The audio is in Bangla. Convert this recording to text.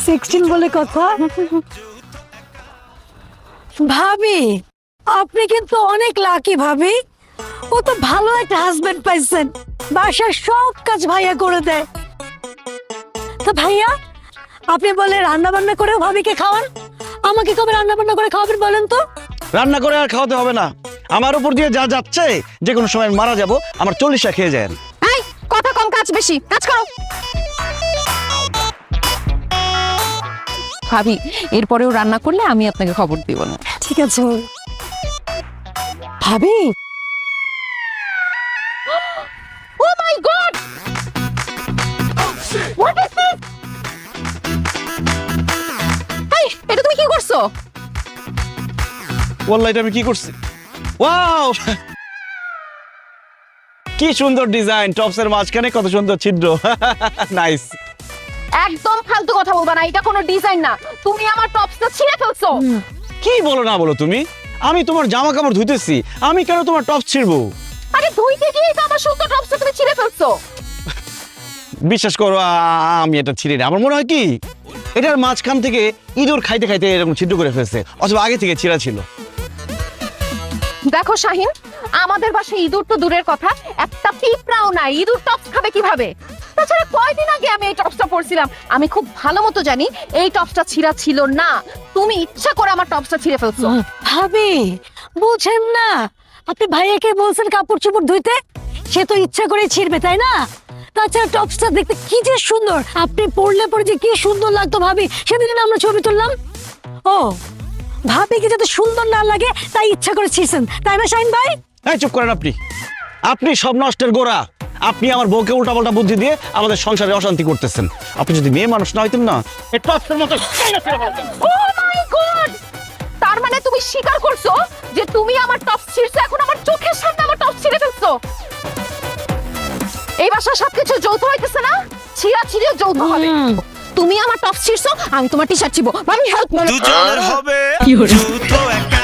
16 বলে কথা। ভাবি আপনি কিন্তু অনেক লাকি ভাবি, ও তো ভালো একটা হাজবেন্ড পাইছেন, বাসার সব কাজ ভাইয়া করে দেয়। তো ভাইয়া আপনি বলে রান্না বান্না করেও ভাবিকে খাওয়ান, আমাকে কবে রান্না বান্না করে খাওয়াবেন বলেন তো? রান্না করে আর খাওয়াতে হবে না, আমার উপর দিয়ে যা যাচ্ছে যে কোনো সময় মারা যাব, আমার 40টা খেয়ে যায়। এই কথা কম কাজ বেশি, কাজ করো। ভাবি এরপরেও রান্না করলে আমি আপনাকে খবর দিব না। ঠিক আছে ভাবি। ও মাই গড, হোয়াট ইজ দিস? এই এটা তুমি কি করছো? ওয়াল্লাহ এটা আমি কি করছি? ওয়াও কি সুন্দর ডিজাইন, টপসের মাঝখানে কত সুন্দর ছিদ্র। নাইস। একদম ফালতু কথা বলবা না, এটা কোনো ডিজাইন না। তুমি আমার টপসটা ছিঁড়ে ফেলছো। কি বলো না বলো তুমি? আমি তোমার জামা কাপড় ধুইতেছি, আমি কেন তোমার টপস ছিঁড়বো? আরে ধুইতে গিয়ে তো আমার সুন্দর টপসটা তুমি ছিঁড়ে ফেলছো। বিশ্বাস করো আমি এটা ছিঁড়ি না। আমার মনে হয় কি এটার মাঝখান থেকে ইঁদুর খাইতে খাইতে এরকম ছিদ্র করে ফেলছে, অথবা আগে থেকে ছিঁড়া ছিল। দেখো শাহিন, আমাদের বাসায় ইঁদুর তো দূরের কথা, একটা পিঁপড়াও নাই, ইঁদুর টপস খাবে কিভাবে? তাছাড়া কয়দিন আগে আমি এই টপসটা পরছিলাম, আমি খুব ভালো মতো জানি এই টপসটা ছিঁড়া ছিল না। তুমি ইচ্ছা করে আমার টপসটা ছিঁড়ে ফেলছো। ভাবি বুঝেন না, আপনি ভাইয়াকে বলছেন কাপড় চোপড় ধুইতে, সে তো ইচ্ছা করে ছিঁড়বে তাই না? তাছাড়া টপসটা দেখতে কি যে সুন্দর, আপনি পরলে পরে যে কি সুন্দর লাগতো ভাবি, সেদিন না আমরা ছবি তুললাম। ও ভাবিকে যাতে সুন্দর না লাগে তাই ইচ্ছা করে ছিঁড়ছেন তাই না শাহিন ভাই? এই চুপ করেন আপনি, আপনি সব নষ্টের গোড়া। আপনি আমার বউকে উল্টাপাল্টা বুদ্ধি দিয়ে আমাদের সংসারে অশান্তি করতেছেন। আপনি যদি মেয়ে মানুষ না হইতেন না, এই টপসের মতো ও মাই গড, তার মানে তুমি স্বীকার করছো যে তুমি আমার টপস ছিঁড়ছো, এখন আমার চোখের সামনে আমার টপস ছিঁড়ে ফেলছো। এই বাসার সবকিছু যৌথ হইতেছে না, ছিঁড়া ছিঁড়েও যৌথ হবে। তুমি আমার টপস ছিঁড়ছো, আমি তোমার টি শার্ট ছিঁড়বো। ভাবি হেল্প করো। দুজনের হবে যৌথ একা